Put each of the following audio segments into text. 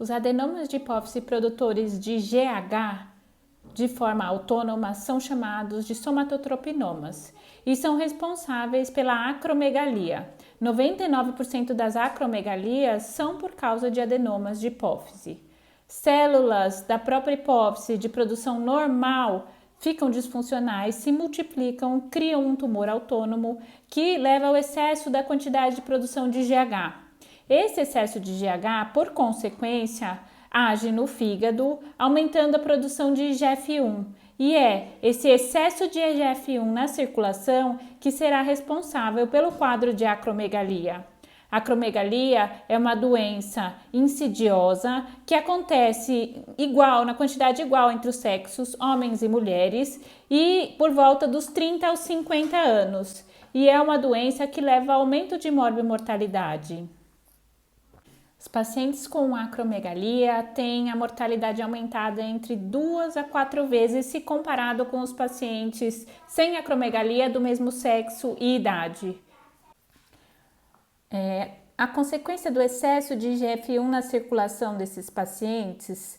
Os adenomas de hipófise produtores de GH de forma autônoma são chamados de somatotropinomas e são responsáveis pela acromegalia. 99% das acromegalias são por causa de adenomas de hipófise. Células da própria hipófise de produção normal ficam disfuncionais, se multiplicam, criam um tumor autônomo que leva ao excesso da quantidade de produção de GH. Esse excesso de GH, por consequência, age no fígado, aumentando a produção de IGF-1. E é esse excesso de IGF-1 na circulação que será responsável pelo quadro de acromegalia. A acromegalia é uma doença insidiosa que acontece na quantidade igual entre os sexos, homens e mulheres, e por volta dos 30 aos 50 anos. E é uma doença que leva ao aumento de morbimortalidade. Os pacientes com acromegalia têm a mortalidade aumentada entre 2 a 4 vezes se comparado com os pacientes sem acromegalia do mesmo sexo e idade. A consequência do excesso de IGF-1 na circulação desses pacientes,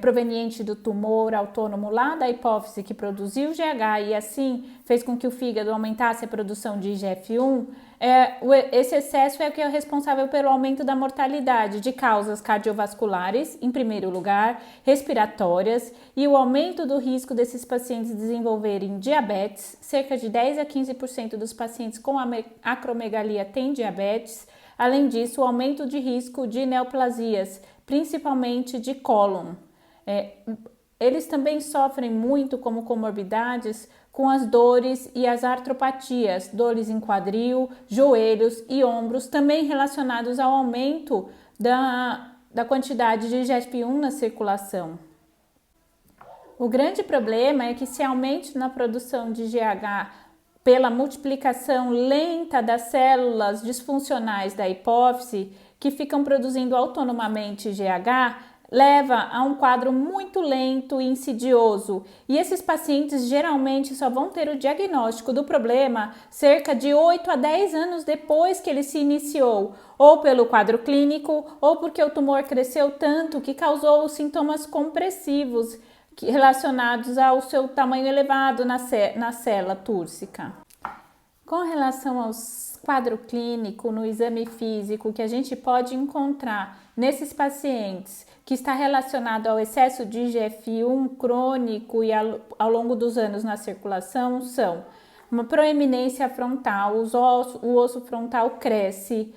proveniente do tumor autônomo lá da hipófise que produziu GH e assim fez com que o fígado aumentasse a produção de IGF-1, esse excesso é o que é responsável pelo aumento da mortalidade de causas cardiovasculares, em primeiro lugar, respiratórias, e o aumento do risco desses pacientes desenvolverem diabetes. Cerca de 10 a 15% dos pacientes com acromegalia têm diabetes. Além disso, o aumento de risco de neoplasias, principalmente de cólon. Eles também sofrem muito como comorbidades com as dores e as artropatias, dores em quadril, joelhos e ombros, também relacionados ao aumento da quantidade de IGF-1 na circulação. O grande problema é que esse aumento na produção de GH pela multiplicação lenta das células disfuncionais da hipófise, que ficam produzindo autonomamente GH, leva a um quadro muito lento e insidioso, e esses pacientes geralmente só vão ter o diagnóstico do problema cerca de 8 a 10 anos depois que ele se iniciou, ou pelo quadro clínico, ou porque o tumor cresceu tanto que causou sintomas compressivos relacionados ao seu tamanho elevado na célula túrcica. Com relação ao quadro clínico, no exame físico, que a gente pode encontrar nesses pacientes que está relacionado ao excesso de IGF-1 crônico e ao longo dos anos na circulação, são uma proeminência frontal, o osso frontal cresce.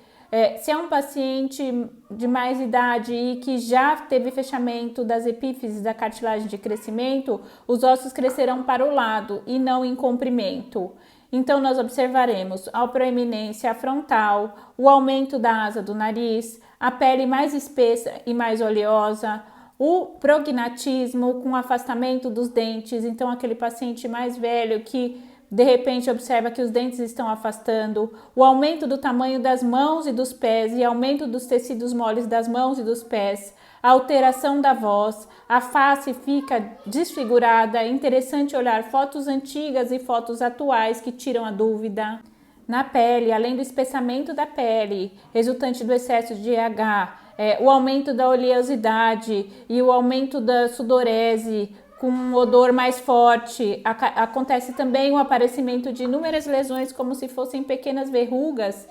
Se é um paciente de mais idade e que já teve fechamento das epífises da cartilagem de crescimento, os ossos crescerão para o lado e não em comprimento. Então, nós observaremos a proeminência frontal, o aumento da asa do nariz, a pele mais espessa e mais oleosa, o prognatismo com afastamento dos dentes. Então, aquele paciente mais velho que de repente observa que os dentes estão afastando, o aumento do tamanho das mãos e dos pés e aumento dos tecidos moles das mãos e dos pés, a alteração da voz, a face fica desfigurada. É interessante olhar fotos antigas e fotos atuais que tiram a dúvida. Na pele, além do espessamento da pele, resultante do excesso de GH, o aumento da oleosidade e o aumento da sudorese, com um odor mais forte, acontece também o aparecimento de inúmeras lesões como se fossem pequenas verrugas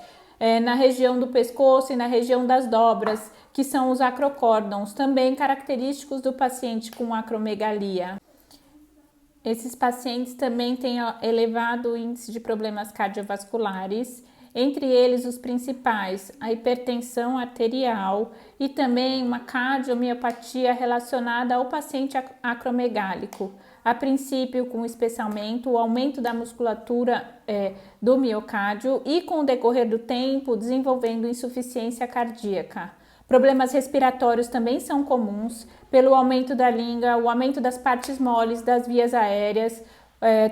na região do pescoço e na região das dobras, que são os acrocórdons, também característicos do paciente com acromegalia. Esses pacientes também têm elevado índice de problemas cardiovasculares, entre eles os principais, a hipertensão arterial e também uma cardiomiopatia relacionada ao paciente acromegálico. A princípio, com o espessamento, o aumento da musculatura do miocárdio e, com o decorrer do tempo, desenvolvendo insuficiência cardíaca. Problemas respiratórios também são comuns, pelo aumento da língua, o aumento das partes moles das vias aéreas,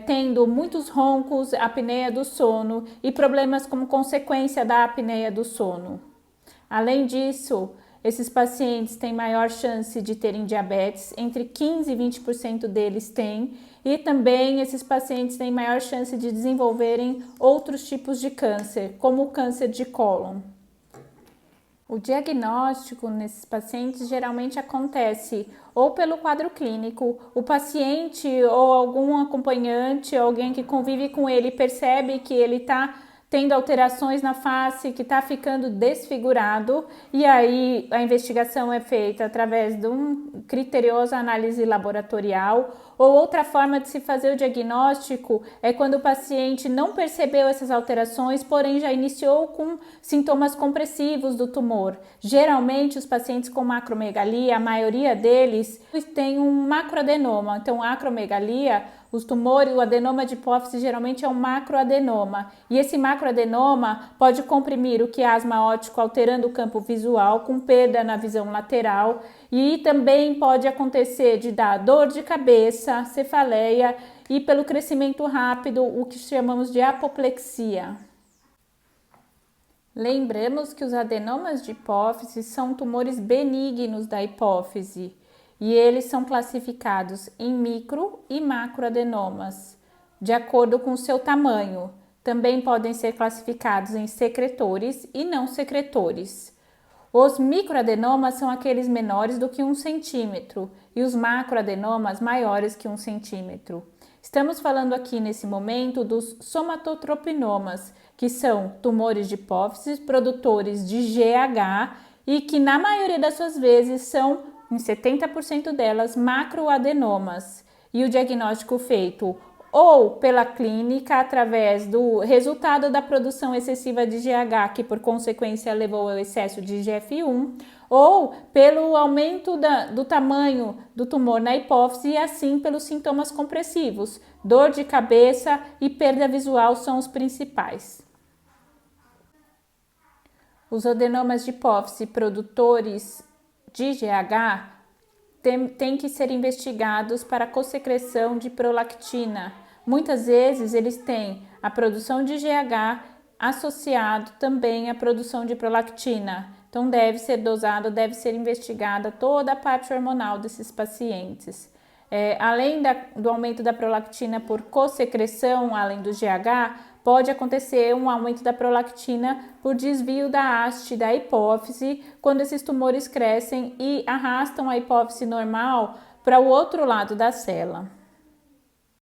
tendo muitos roncos, apneia do sono e problemas como consequência da apneia do sono. Além disso, esses pacientes têm maior chance de terem diabetes, entre 15% e 20% deles têm, e também esses pacientes têm maior chance de desenvolverem outros tipos de câncer, como o câncer de cólon. O diagnóstico nesses pacientes geralmente acontece ou pelo quadro clínico, o paciente ou algum acompanhante, alguém que convive com ele percebe que ele está tendo alterações na face, que está ficando desfigurado, e aí a investigação é feita através de uma criteriosa análise laboratorial. Ou outra forma de se fazer o diagnóstico é quando o paciente não percebeu essas alterações, porém já iniciou com sintomas compressivos do tumor. Geralmente os pacientes com macromegalia, a maioria deles tem um macroadenoma. Então, acromegalia, os tumores, o adenoma de hipófise geralmente é um macroadenoma. E esse macroadenoma pode comprimir o quiasma óptico, alterando o campo visual, com perda na visão lateral. E também pode acontecer de dar dor de cabeça, cefaleia e pelo crescimento rápido, o que chamamos de apoplexia. Lembramos que os adenomas de hipófise são tumores benignos da hipófise e eles são classificados em micro e macroadenomas, de acordo com o seu tamanho. Também podem ser classificados em secretores e não secretores. Os microadenomas são aqueles menores do que 1 centímetro e os macroadenomas maiores que 1 centímetro. Estamos falando aqui nesse momento dos somatotropinomas, que são tumores de hipófise produtores de GH e que na maioria das suas vezes são, em 70% delas, macroadenomas. E o diagnóstico feito ou pela clínica, através do resultado da produção excessiva de GH, que por consequência levou ao excesso de IGF-1, ou pelo aumento do tamanho do tumor na hipófise e assim pelos sintomas compressivos. Dor de cabeça e perda visual são os principais. Os adenomas de hipófise produtores de GH têm que ser investigados para a cossecreção de prolactina. Muitas vezes eles têm a produção de GH associado também à produção de prolactina. Então deve ser dosado, deve ser investigada toda a parte hormonal desses pacientes. Além do aumento da prolactina por cossecreção, além do GH, pode acontecer um aumento da prolactina por desvio da haste da hipófise, quando esses tumores crescem e arrastam a hipófise normal para o outro lado da célula.